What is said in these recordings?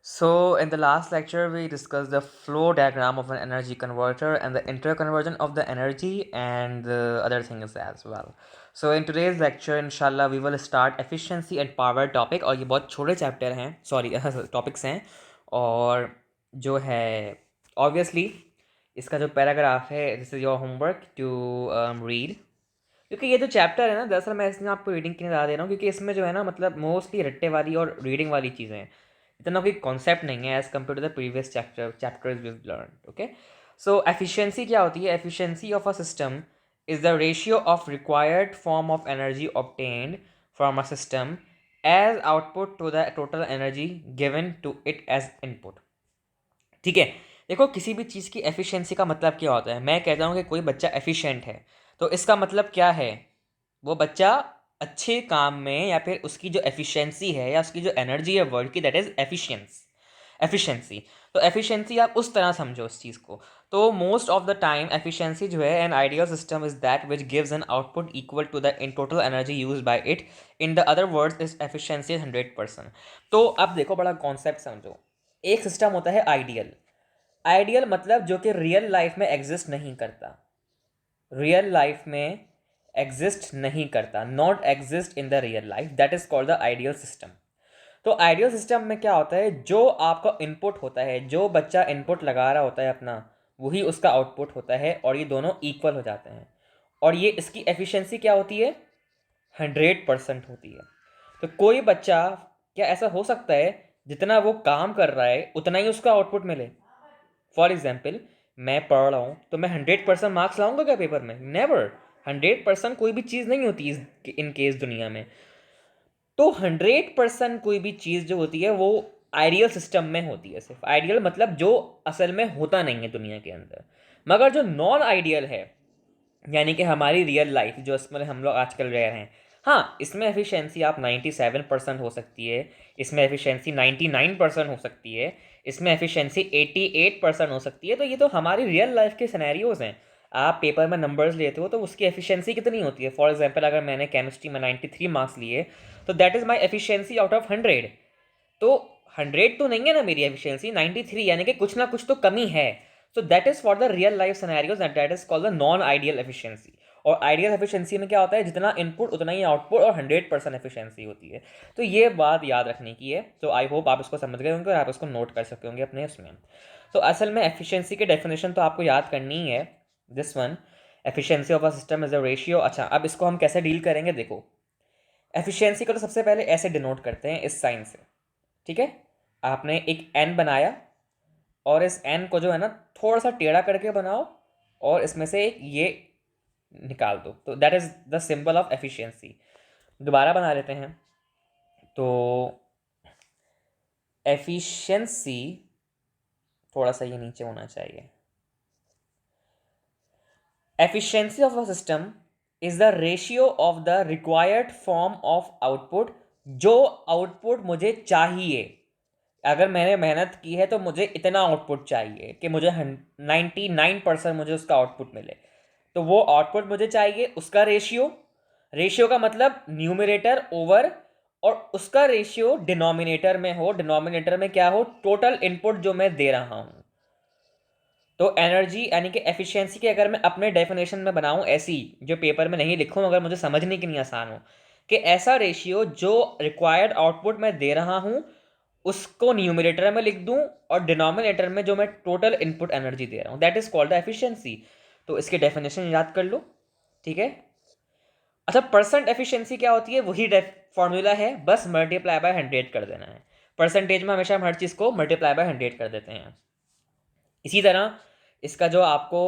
So, in the last lecture, we discussed the flow diagram of an energy converter and the interconversion of the energy and the other things as well. So, in today's lecture, inshallah, we will start efficiency and power topic और ये बहुत छोटे chapter हैं sorry topics हैं और जो है obviously इसका जो पैराग्राफ है this is your homework to read क्योंकि ये जो चैप्टर है ना दरअसल मैं इसमें आपको रीडिंग के लिए ज़्यादा दे रहा हूँ क्योंकि इसमें जो है ना मतलब मोस्टली रट्टे वाली और रीडिंग वाली चीज़ें हैं इतना कोई कॉन्सेप्ट नहीं है as compare to the previous chapters we learn okay so efficiency क्या होती है efficiency of a system is the ratio of required form of energy obtained from a system as output to the total energy given to it as input ठीक है देखो किसी भी चीज़ की efficiency का मतलब क्या होता है मैं कहता हूँ कि कोई बच्चा एफिशिएंट है तो इसका मतलब क्या है वो बच्चा अच्छे काम में या फिर उसकी जो एफिशिएंसी है या उसकी जो एनर्जी है वर्ड की दैट इज एफिशिएंसी तो एफिशिएंसी आप उस तरह समझो उस चीज़ को तो most of the time efficiency जो है an ideal system is that which gives an output equal to the in total energy use by it in the other words is efficiency 100%। तो अब देखो बड़ा कॉन्सेप्ट समझो एक सिस्टम होता है आइडियल आइडियल मतलब जो कि रियल लाइफ में एग्जिस्ट नहीं करता रियल लाइफ में एग्जिस्ट नहीं करता not exist in the real life that is called the ideal system. तो आइडियल सिस्टम में क्या होता है जो आपका इनपुट होता है जो बच्चा इनपुट लगा रहा होता है अपना वही उसका आउटपुट होता है और ये दोनों इक्वल हो जाते हैं और ये इसकी एफिशिएंसी क्या होती है 100% होती है। तो कोई बच्चा क्या ऐसा हो सकता है जितना वो काम कर रहा है उतना ही उसका आउटपुट मिले फॉर एग्जाम्पल मैं पढ़ रहा हूँ तो मैं 100% मार्क्स लाऊंगा क्या पेपर में नेवर 100% कोई भी चीज़ नहीं होती इन केस दुनिया में। तो 100% कोई भी चीज़ जो होती है वो आइडियल सिस्टम में होती है सिर्फ आइडियल मतलब जो असल में होता नहीं है दुनिया के अंदर मगर जो नॉन आइडियल है यानी कि हमारी रियल लाइफ जो इसमें हम लोग आजकल रह रहे हैं हाँ इसमें एफिशिएंसी आप 97% हो सकती है इसमें एफिशिएंसी 99% हो सकती है इसमें एफिशिएंसी 88% हो सकती है। तो ये तो हमारी रियल लाइफ के सिनेरियोज हैं आप पेपर में नंबर्स लेते हो तो उसकी एफिशिएंसी कितनी होती है। फॉर एग्जांपल अगर मैंने केमिस्ट्री में 93 मार्क्स लिए तो that is my efficiency out of 100। तो 100 तो नहीं है ना मेरी एफिशिएंसी 93 यानी कि कुछ ना कुछ तो कमी है। So that is for the real life scenarios and that is called the non ideal efficiency. और आइडियल एफिशिएंसी में क्या होता है जितना इनपुट उतना ही आउटपुट और 100% एफिशिएंसी होती है। तो ये बात याद रखने की है। तो आई होप आप इसको समझ गए होंगे और आप इसको नोट कर सके होंगे अपने उसमें। तो असल में एफिशिएंसी की डेफिनेशन तो आपको याद करनी ही है this one efficiency of a system is a ratio. अच्छा अब इसको हम कैसे डील करेंगे देखो एफिशिएंसी को तो सबसे पहले ऐसे डिनोट करते हैं इस साइन से ठीक है। आपने एक एन बनाया और इस एन को जो है ना थोड़ा सा टेढ़ा करके बनाओ और इसमें से एक ये निकाल दो तो that is the symbol of efficiency. दोबारा बना लेते हैं तो एफिशिएंसी थोड़ा सा ये नीचे होना चाहिए efficiency of a system is the ratio of the required form of output जो आउटपुट मुझे चाहिए। अगर मैंने मेहनत की है तो मुझे इतना आउटपुट चाहिए कि मुझे 99% मुझे उसका आउटपुट मिले। तो वो आउटपुट मुझे चाहिए उसका रेशियो रेशियो का मतलब न्यूमरेटर ओवर और उसका रेशियो डिनोमिनेटर में हो डिनोमिनेटर में क्या हो टोटल इनपुट जो मैं दे रहा हूँ। तो एनर्जी यानी कि एफिशिएंसी की अगर मैं अपने डेफिनेशन में बनाऊँ ऐसी जो पेपर में नहीं लिखूँ अगर मुझे समझने के लिए आसान हो कि ऐसा रेशियो जो रिक्वायर्ड आउटपुट मैं दे रहा हूँ उसको न्यूमरेटर में लिख दूं और डिनोमिनेटर में जो मैं टोटल इनपुट एनर्जी दे रहा हूं that is called the efficiency. तो इसकी डेफिनेशन याद कर लो ठीक है। अच्छा परसेंट एफिशिएंसी क्या होती है वही फॉर्मूला है बस मल्टीप्लाई बाय 100 कर देना है। परसेंटेज में हमेशा हम हर चीज़ को मल्टीप्लाई बाय 100 कर देते हैं। इसी तरह इसका जो आपको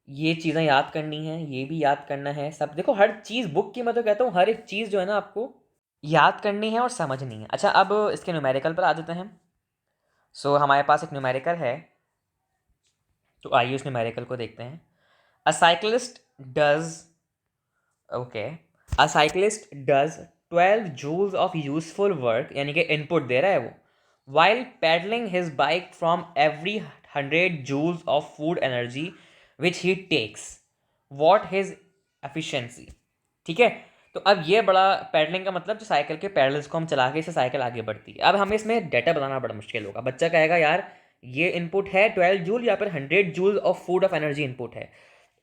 ये चीज़ें याद करनी है ये भी याद करना है सब देखो हर चीज़ बुक की मैं तो कहता हूँ हर एक चीज़ जो है ना आपको याद करनी है और समझनी है। अच्छा अब इसके न्यूमेरिकल पर आ जाते हैं। सो हमारे पास एक न्यूमेरिकल है तो आइए उस न्यूमेरिकल को देखते हैं। A cyclist does okay a cyclist does 12 joules of useful work यानी कि इनपुट दे रहा है वो while pedalling his bike from every 100 joules of food energy which he takes what his efficiency. ठीक है तो अब ये बड़ा पैडलिंग का मतलब जो साइकिल के पैडल्स को हम चला के इससे साइकिल आगे बढ़ती है। अब हमें इसमें डाटा बनाना बड़ा मुश्किल होगा। बच्चा कहेगा यार ये इनपुट है 12 जूल या फिर 100 joule of food of energy input है।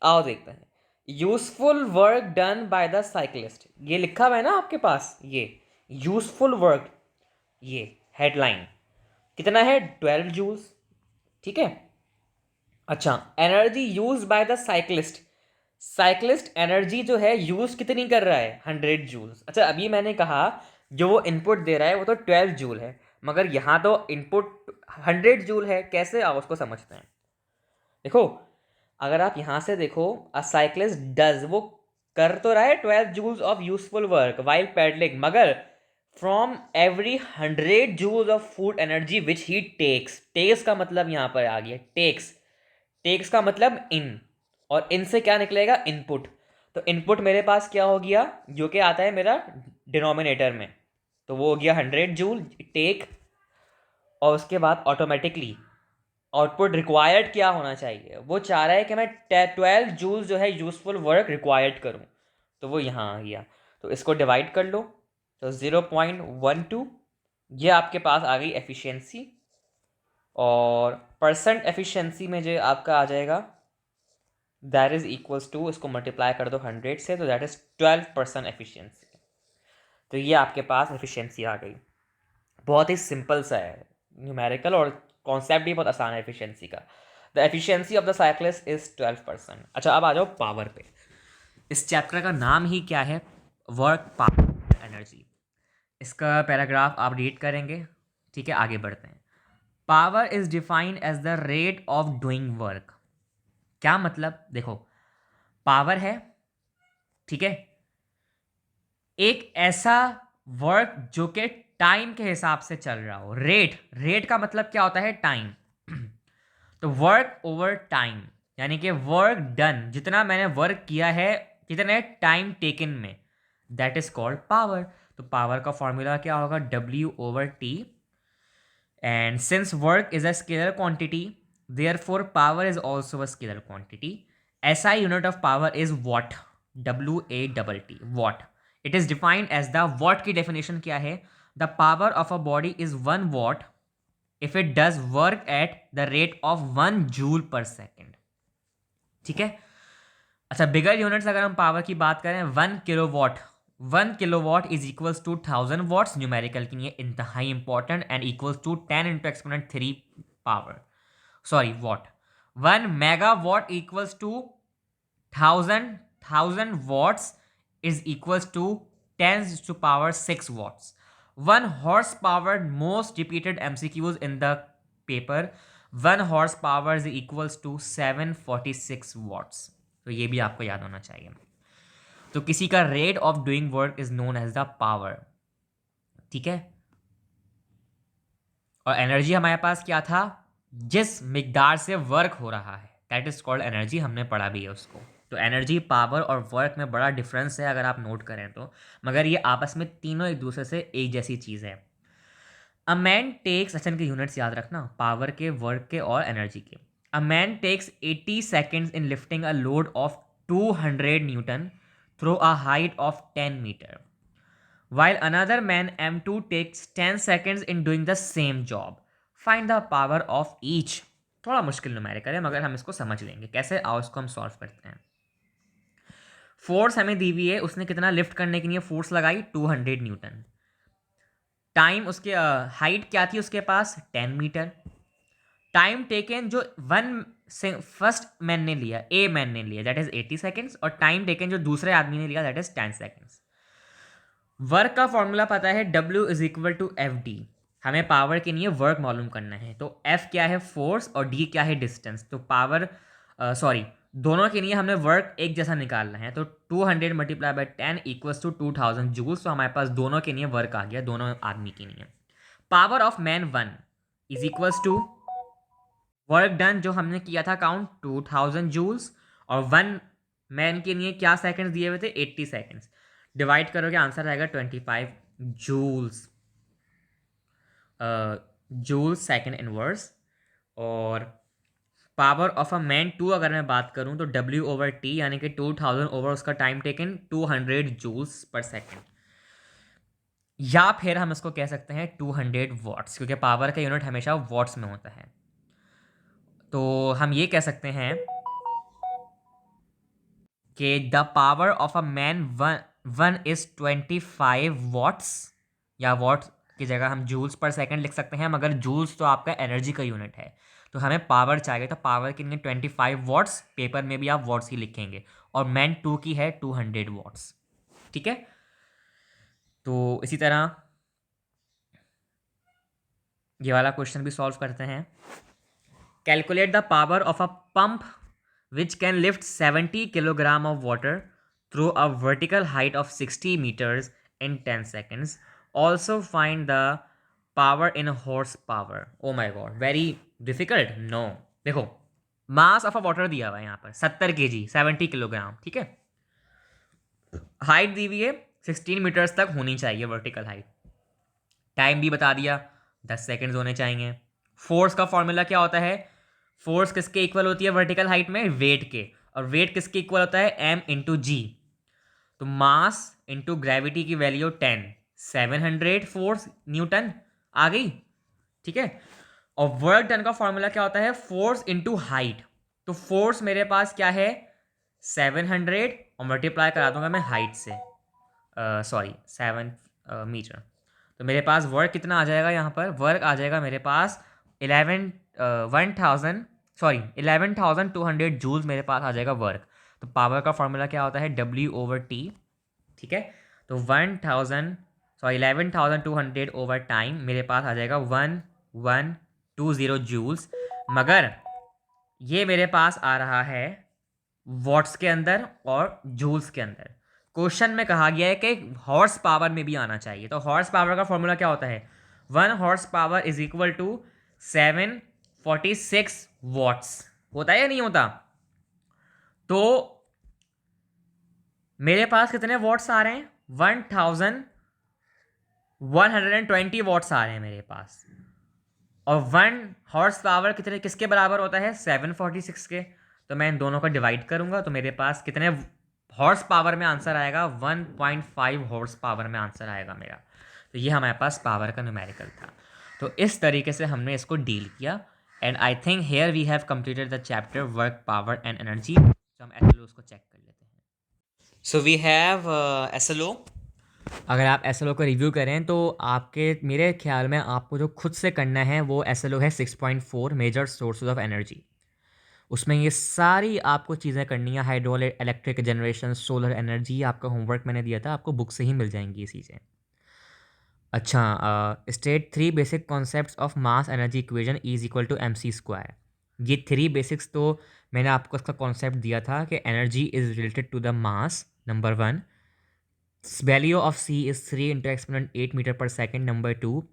आओ देखते हैं। Useful work done by the cyclist, ये लिखा हुआ है ना आपके पास, ये यूजफुल वर्क, ये हेडलाइन कितना है 12 जूल्स, ठीक है। अच्छा, energy use by the cyclist, cyclist energy जो है यूज कितनी कर रहा है 100 जूल्स। अच्छा, अभी मैंने कहा जो वो इनपुट दे रहा है वो तो 12 जूल है, मगर यहाँ तो इनपुट 100 जूल है। कैसे, आओ उसको समझते हैं। देखो, अगर आप यहाँ से देखो, अ साइक्लिस्ट डज, वो कर तो रहा है 12 joules of useful work while pedalling, मगर from every 100 joules of food energy which he takes, takes का मतलब यहाँ पर आ गया टेक्स, टेक्स का मतलब इन, और इन से क्या निकलेगा इनपुट। तो इनपुट मेरे पास क्या हो गया, जो कि आता है मेरा डिनोमिनेटर में, तो वो हो गया 100 जूल टेक, और उसके बाद ऑटोमेटिकली आउटपुट रिक्वायर्ड क्या होना चाहिए, वो चाह रहा है कि मैं 12 जूल्स जो है यूजफुल वर्क रिक्वायर्ड करूँ, तो वो यहाँ आ गया। तो इसको डिवाइड कर लो, तो 0.12, ये आपके पास आ गई एफिशिएंसी। और परसेंट एफिशिएंसी में जो आपका आ जाएगा दैट इज इक्वल्स टू, इसको मल्टीप्लाई कर दो 100 से, तो दैट इज 12% एफिशिएंसी। तो ये आपके पास एफिशिएंसी आ गई। बहुत ही सिंपल सा है न्यूमेरिकल, और कॉन्सेप्ट भी बहुत आसान है एफिशिएंसी का। The efficiency of the cyclist is 12%। अच्छा, अब आ जाओ पावर पे। इस चैप्टर का नाम ही क्या है, वर्क पावर एनर्जी। इसका पैराग्राफ आप रीड करेंगे, ठीक है। आगे बढ़ते हैं। Power is defined as the rate of doing work. क्या मतलब, देखो पावर है, ठीक है, एक ऐसा वर्क जो कि टाइम के हिसाब से चल रहा हो। रेट, रेट का मतलब क्या होता है, टाइम। तो वर्क ओवर टाइम, यानी कि वर्क डन, जितना मैंने वर्क किया है कितने टाइम टेकन में, दैट इज कॉल्ड पावर। तो पावर का फॉर्मूला क्या होगा, W/T, and since work is a scalar quantity, therefore power is also a scalar quantity. SI unit of power is watt, WATT, watt. It is defined as the, watt की definition क्या है, the power of a body is 1 watt if it does work at the rate of 1 joule/second, ठीक है। अच्छा, बिगर units अगर हम power की बात करें, 1 kilowatt, 1 kilowatt is equals to 1000 watts, numerical के लिए इंतहाई important, and equals to 10 × 10⁻³ power, sorry watt. 1 megawatt equals to 1000 watts is equals to 10⁶ watts. 1 horsepower, most repeated MCQs in the paper, 1 horsepower is equals to 746 watts. तो ये भी आपको याद होना चाहिए। तो किसी का rate of doing work is known as the power, ठीक है। और एनर्जी हमारे पास क्या था, जिस मिकदार से वर्क हो रहा है, दैट इज कॉल्ड एनर्जी, हमने पढ़ा भी है उसको। तो एनर्जी, पावर और वर्क में बड़ा डिफरेंस है अगर आप नोट करें तो, मगर ये आपस में तीनों एक दूसरे से एक जैसी चीज़ है। अ मैन टेक्स, अच्छा इनके यूनिट्स याद रखना, पावर के, वर्क के और एनर्जी के। A man takes 80 seconds in lifting a load of 200 Newton through a height of 10 meter, while another man M2 takes 10 seconds in doing the same job. Find the power of each. थोड़ा मुश्किल numerical है, मगर हम इसको समझ लेंगे कैसे, आओ इसको हम सॉल्व करते हैं। फोर्स हमें दी हुई है, उसने कितना लिफ्ट करने के लिए फोर्स लगाई, 200 Newton। टाइम, उसके हाइट क्या थी उसके पास, 10 मीटर। टाइम टेकन जो वन से फर्स्ट मैन ने लिया, ए मैन ने लिया, दैट इज 80 seconds, और टाइम टेकन जो दूसरे आदमी ने लिया, दैट इज 10 seconds। वर्क का फॉर्मूला पता है, W/F/D। हमें पावर के लिए वर्क मालूम करना है, तो F क्या है फोर्स और D क्या है डिस्टेंस। तो पावर, सॉरी, दोनों के लिए हमने वर्क एक जैसा निकालना है, तो 200 × 10 इक्वल्स टू 2000 जूल्स। तो हमारे पास दोनों के लिए वर्क आ गया, दोनों आदमी के लिए। Power of man 1 is equals to work done जो हमने किया था काउंट, 2000 जूल्स, और 1 मैन के लिए क्या सेकंड्स दिए हुए थे, 80 सेकंड्स। डिवाइड करोगे आंसर आएगा 25 जूल्स, जूल्स सेकंड इनवर्स। और पावर ऑफ अ मैन 2 अगर मैं बात करूं तो W/T यानी कि 2000 ओवर उसका टाइम टेकन 200 जूल्स पर सेकेंड, या फिर हम इसको कह सकते हैं 200 वॉट्स, क्योंकि पावर का यूनिट हमेशा वॉट्स में होता है। तो हम ये कह सकते हैं कि the power of a man one one is 25 watts, या वॉट की जगह हम जूल्स पर सेकंड लिख सकते हैं, मगर जूल्स तो आपका एनर्जी का यूनिट है, तो हमें पावर चाहिए, तो पावर के लिए 25 वॉट्स, पेपर में भी आप वॉट्स ही लिखेंगे, और मैन 2 की है 200 वॉट्स। ठीक है, तो इसी तरह ये वाला क्वेश्चन भी सॉल्व करते हैं। Calculate the power of a pump which can lift 70 kilogram of water through a vertical height of 60 meters in 10 seconds. Also find the power in horsepower. Oh my god, very difficult. No, देखो mass of a water दिया हुआ है यहाँ पर 70 kg 70 kilogram, ठीक है। Height दी हुई है 16 मीटर्स तक होनी चाहिए वर्टिकल हाइट, टाइम भी बता दिया 10 सेकंड्स होने चाहिए। फोर्स का फॉर्मूला क्या होता है, फोर्स किसके इक्वल होती है वर्टिकल हाइट में, वेट के, और वेट किसके इक्वल होता है, एम इंटू जी। तो मास इंटू ग्रेविटी की वैल्यू 10, 700 फोर्स न्यूटन आ गई, ठीक है। और वर्क डन का फॉर्मूला क्या होता है, फोर्स इंटू हाइट, तो फोर्स मेरे पास क्या है 700 और मल्टीप्लाई करा दूंगा मैं हाइट से, सॉरी 7 मीटर, तो मेरे पास वर्क कितना आ जाएगा, यहाँ पर वर्क आ जाएगा मेरे पास 11,200 जूल्स मेरे पास आ जाएगा वर्क। तो पावर का फॉर्मूला क्या होता है, W/T, ठीक है। तो 11,200 ओवर टाइम मेरे पास आ जाएगा 1120 जूल्स, मगर ये मेरे पास आ रहा है वॉट्स के अंदर और जूल्स के अंदर। क्वेश्चन में कहा गया है कि हॉर्स पावर में भी आना चाहिए, तो हॉर्स पावर का फॉर्मूला क्या होता है, 1 horse power is equal to 746 watts, होता है या नहीं होता। तो मेरे पास कितने वॉट्स आ रहे हैं, 1120 वॉट्स आ रहे हैं मेरे पास, और 1 हॉर्स पावर कितने किसके बराबर होता है, 746 के। तो मैं इन दोनों का डिवाइड करूंगा तो मेरे पास कितने हॉर्स पावर में आंसर आएगा, 1.5 हॉर्स पावर में आंसर आएगा मेरा। तो ये हमारे पास पावर का न्यूमेरिकल था। तो इस तरीके से हमने इसको डील किया, and I think here we have completed the chapter work power and energy. तो हम एस को चेक कर लेते हैं। सो वी हैव एस। अगर आप एस को रिव्यू करें तो आपके मेरे ख्याल में आपको जो खुद से करना है वो एस है 6.4 मेजर सोर्सेज ऑफ एनर्जी। उसमें ये सारी आपको चीज़ें करनी है, hydraulic electric generation solar energy, आपका होमवर्क मैंने दिया था, आपको बुक से ही मिल जाएंगी ये चीज़ें। अच्छा, state 3 basic concepts of mass energy equation is equal to MC²। ये 3 बेसिक्स तो मैंने आपको इसका कॉन्सेप्ट दिया था कि energy is related to the mass, number 1, value of C is 3 into exponent 8 meter per second, number 2,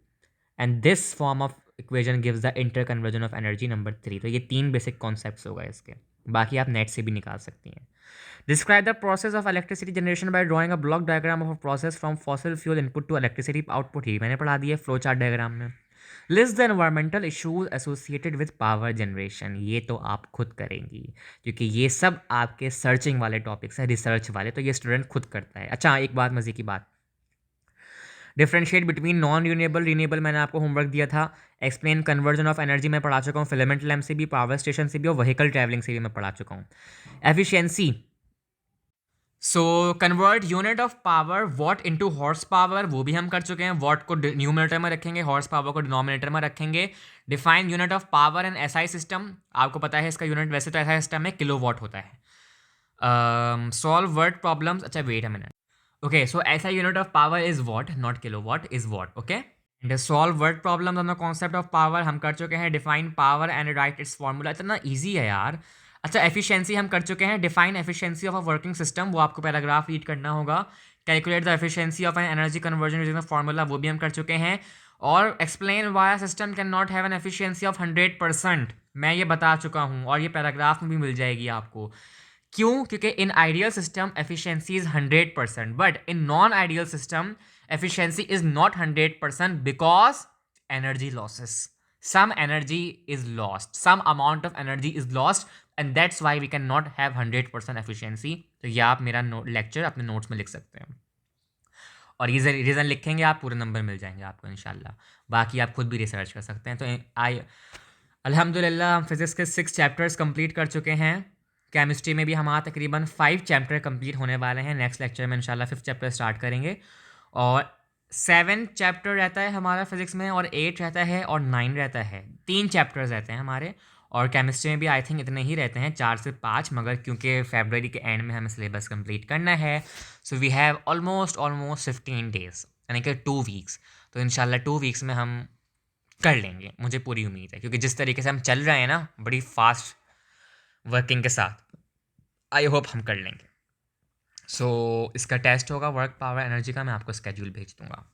and this form of equation gives the interconversion of energy, number 3। तो ये 3 बेसिक कॉन्सेप्ट्स हो गए इसके, बाकी आप नेट से भी निकाल सकती हैं। Describe the process of electricity generation by drawing a block diagram of a process from fossil fuel input to electricity output, ही मैंने पढ़ा दिया फ्लो चार्ट डायग्राम में। List the environmental issues associated with power generation, ये तो आप खुद करेंगी क्योंकि ये सब आपके सर्चिंग वाले टॉपिक्स हैं, रिसर्च वाले, तो ये स्टूडेंट खुद करता है। अच्छा, एक बात मजे की बात, differentiate between non renewable renewable मैंने आपको होमवर्क दिया था। एक्सप्लेन कन्वर्जन ऑफ एनर्जी मैं पढ़ा चुका हूँ, फिलामेंट लैम्प से भी, पावर स्टेशन से भी, और व्हीकल ट्रैवलिंग से भी मैं पढ़ा चुका हूँ। Efficiency, so convert unit of power what into horse power, वो भी हम कर चुके हैं, वॉट को न्यूमरेटर में रखेंगे, हॉर्स पावर को डिनोमिनेटर में रखेंगे। Define unit of power and SI system, आपको पता है इसका यूनिट वैसे तो एसआई सिस्टम में किलो वॉट होता है। सॉल्व वर्ड प्रॉब्लम्स, अच्छा wait a minute, okay, so SI unit of power is watt, not kilowatt, is watt, okay. And solve word problems on the concept of power हम कर चुके हैं। Define power and write its formula, इतना easy है यार। अच्छा, efficiency हम कर चुके हैं, define efficiency of a working system, वो आपको पैराग्राफ रीड करना होगा। Calculate the efficiency of an energy conversion using the formula, वो भी हम कर चुके हैं। और explain why system can not have an efficiency of 100%, मैं ये बता चुका हूँ, और ये पैराग्राफ में भी मिल जाएगी आपको। क्यों, क्योंकि in ideal system efficiency is 100%, but in non ideal system efficiency is not 100% because energy losses, some energy is lost, some amount of energy is lost, and that's why we cannot have 100% efficiency. तो ये आप मेरा lecture अपने notes में लिख सकते हैं, और रीज़न रीज़न लिखेंगे आप, पूरे नंबर मिल जाएंगे आपको इंशाल्लाह। बाकी आप खुद भी रिसर्च कर सकते हैं। तो आई अल्हम्दुलिल्लाह हम फिज़िक्स के 6 चैप्टर्स कंप्लीट कर चुके हैं। केमिस्ट्री में भी हमारा तकरीबन 5 चैप्टर कंप्लीट होने वाले हैं। नेक्स्ट लेक्चर में इंशाल्लाह 5th चैप्टर स्टार्ट करेंगे, और 7 चैप्टर रहता है हमारा फिज़िक्स में, और 8 रहता है, और 9 रहता है। 3 चैप्टर्स रहते हैं हमारे। और केमिस्ट्री में भी आई थिंक इतने ही रहते हैं, 4 से 5, मगर क्योंकि फरवरी के एंड में हमें सिलेबस कंप्लीट करना है, so we have almost 15 days, यानी कि 2 वीक्स। तो इंशाल्लाह 2 वीक्स में हम कर लेंगे, मुझे पूरी उम्मीद है, क्योंकि जिस तरीके से हम चल रहे हैं ना, बड़ी फास्ट वर्किंग के साथ, आई होप हम कर लेंगे। सो इसका टेस्ट होगा वर्क पावर एनर्जी का, मैं आपको स्केड्यूल भेज दूंगा।